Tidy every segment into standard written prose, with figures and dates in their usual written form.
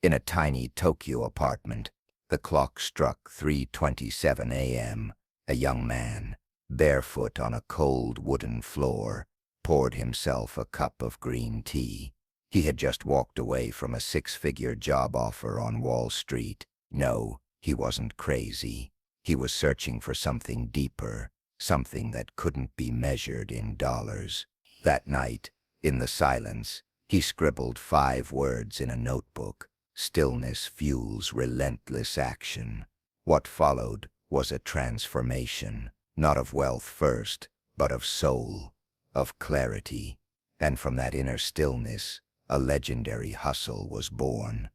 In a tiny Tokyo apartment, the clock struck 3:27 a.m. A young man, barefoot on a cold wooden floor, poured himself a cup of green tea. He had just walked away from a six-figure job offer on Wall Street. No, he wasn't crazy. He was searching for something deeper, something that couldn't be measured in dollars. That night, in the silence, he scribbled 5 words in a notebook. Stillness fuels relentless action. What followed was a transformation, not of wealth first, but of soul, of clarity. And from that inner stillness, a legendary hustle was born.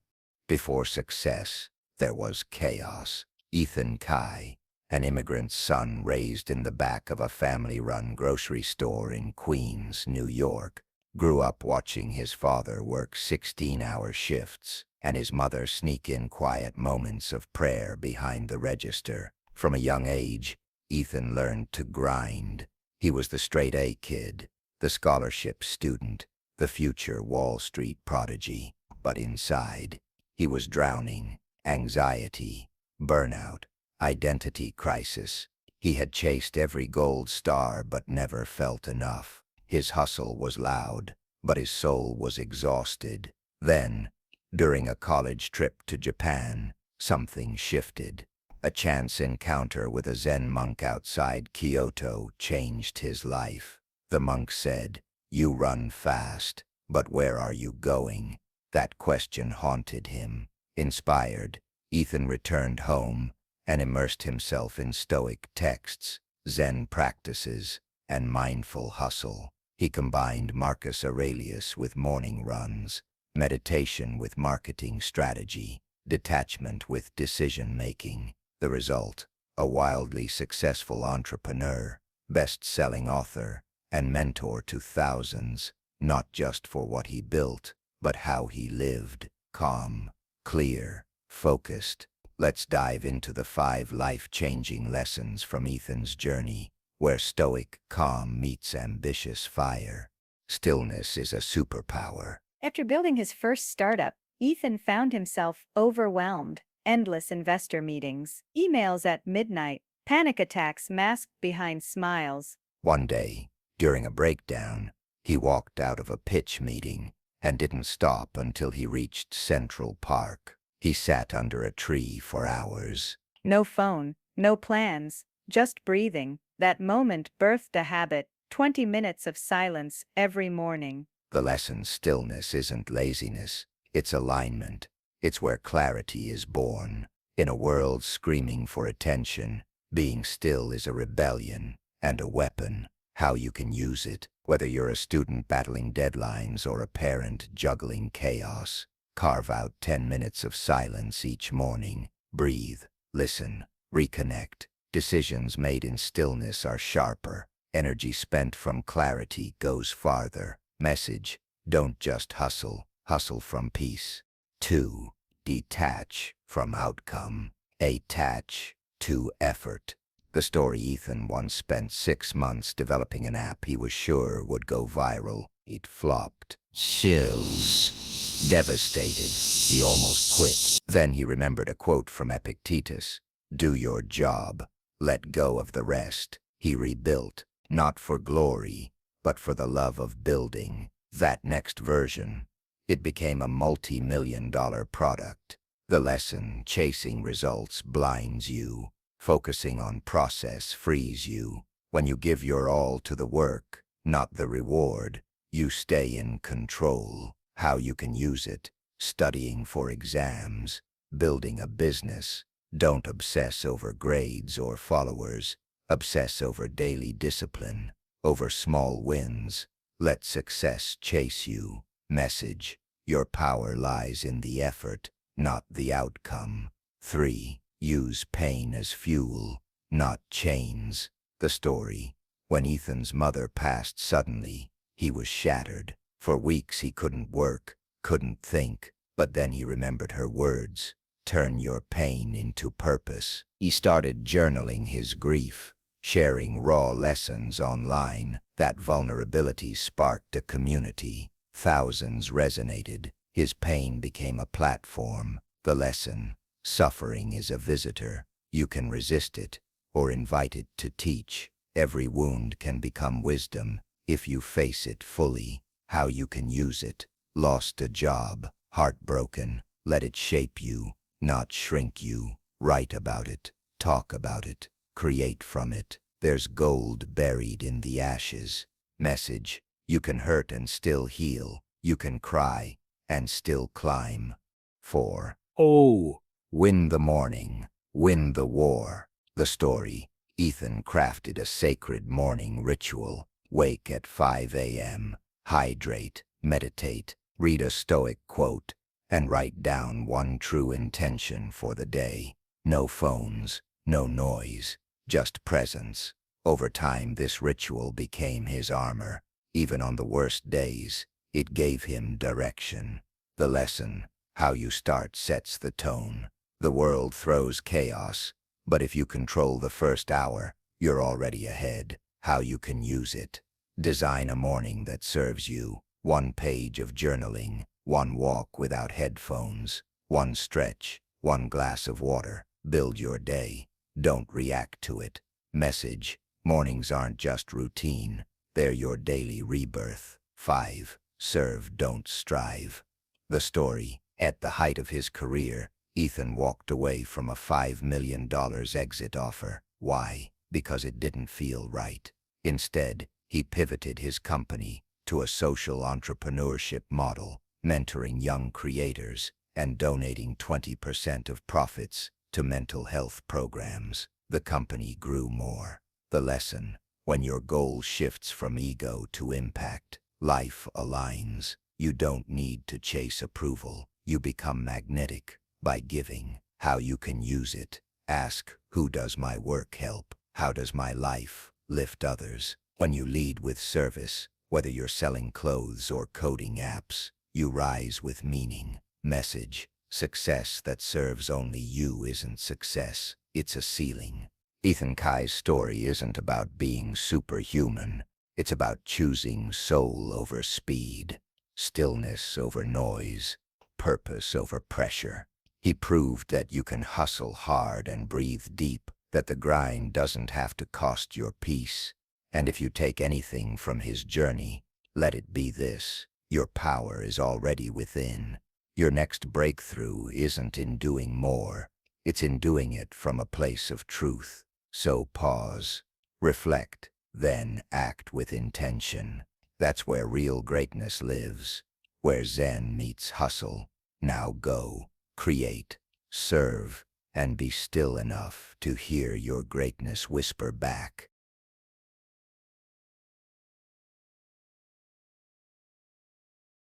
Before success, there was chaos. Ethan Kai, an immigrant's son raised in the back of a family-run grocery store in Queens, New York, grew up watching his father work 16-hour shifts and his mother sneak in quiet moments of prayer behind the register. From a young age, Ethan learned to grind. He was the straight-A kid, the scholarship student, the future Wall Street prodigy. But inside, he was drowning. Anxiety, burnout, identity crisis. He had chased every gold star but never felt enough. His hustle was loud, but his soul was exhausted. Then, during a college trip to Japan, something shifted. A chance encounter with a Zen monk outside Kyoto changed his life. The monk said, "You run fast, but where are you going?" That question haunted him. Inspired, Ethan returned home and immersed himself in Stoic texts, Zen practices, and mindful hustle. He combined Marcus Aurelius with morning runs, meditation with marketing strategy, detachment with decision-making. The result, a wildly successful entrepreneur, best-selling author, and mentor to thousands, not just for what he built, but how he lived. Calm, clear, focused. Let's dive into the 5 life-changing lessons from Ethan's journey, where stoic calm meets ambitious fire. Stillness is a superpower. After building his first startup, Ethan found himself overwhelmed. Endless investor meetings, emails at midnight, panic attacks masked behind smiles. One day, during a breakdown, he walked out of a pitch meeting and didn't stop until he reached Central Park. He sat under a tree for hours. No phone, no plans, just breathing. That moment birthed a habit, 20 minutes of silence every morning. The lesson: stillness isn't laziness, it's alignment. It's where clarity is born. In a world screaming for attention, being still is a rebellion and a weapon. How you can use it, whether you're a student battling deadlines or a parent juggling chaos. Carve out 10 minutes of silence each morning. Breathe, listen, reconnect. Decisions made in stillness are sharper. Energy spent from clarity goes farther. Message: don't just hustle, hustle from peace. 2. Detach from outcome. Attach to effort. The story: Ethan once spent 6 months developing an app he was sure would go viral. It flopped. Chills. Devastated, he almost quit. Then he remembered a quote from Epictetus: "Do your job, let go of the rest." He rebuilt, not for glory, but for the love of building. That next version, it became a multi-million-dollar product. The lesson: chasing results blinds you. Focusing on process frees you. When you give your all to the work, not the reward, you stay in control. How you can use it: studying for exams, building a business. Don't obsess over grades or followers. Obsess over daily discipline, over small wins. Let success chase you. Message: your power lies in the effort, not the outcome. 3. Use pain as fuel, not chains. The story: when Ethan's mother passed suddenly, he was shattered. For weeks he couldn't work, couldn't think, but then he remembered her words: turn your pain into purpose. He started journaling his grief, sharing raw lessons online. That vulnerability sparked a community. Thousands resonated. His pain became a platform. The lesson: suffering is a visitor. You can resist it or invite it to teach. Every wound can become wisdom if you face it fully. How you can use it: lost a job, heartbroken, let it shape you, not shrink you. Write about it, talk about it, create from it. There's gold buried in the ashes. Message: you can hurt and still heal. You can cry and still climb. 4. Oh, Win the morning, win the war. The story: Ethan crafted a sacred morning ritual. Wake at 5 a.m., hydrate, meditate, read a Stoic quote, and write down one true intention for the day. No phones, no noise, just presence. Over time, this ritual became his armor. Even on the worst days, it gave him direction. The lesson: how you start sets the tone. The world throws chaos, but if you control the first hour, you're already ahead. How you can use it: design a morning that serves you. One page of journaling, one walk without headphones, one stretch, one glass of water. Build your day. Don't react to it. Message: mornings aren't just routine. They're your daily rebirth. 5. Serve, don't strive. The story: at the height of his career, Ethan walked away from a $5 million exit offer. Why? Because it didn't feel right. Instead, he pivoted his company to a social entrepreneurship model, mentoring young creators and donating 20% of profits to mental health programs. The company grew more. The lesson: when your goal shifts from ego to impact, life aligns. You don't need to chase approval. You become magnetic by giving. How you can use it: ask, who does my work help? How does my life lift others? When you lead with service, whether you're selling clothes or coding apps, you rise with meaning. Message: success that serves only you isn't success, it's a ceiling. Ethan Kai's story isn't about being superhuman. It's about choosing soul over speed, stillness over noise, purpose over pressure. He proved that you can hustle hard and breathe deep, that the grind doesn't have to cost your peace. And if you take anything from his journey, let it be this: your power is already within. Your next breakthrough isn't in doing more, it's in doing it from a place of truth. So pause, reflect, then act with intention. That's where real greatness lives, where Zen meets hustle. Now go, create, serve, and be still enough to hear your greatness whisper back.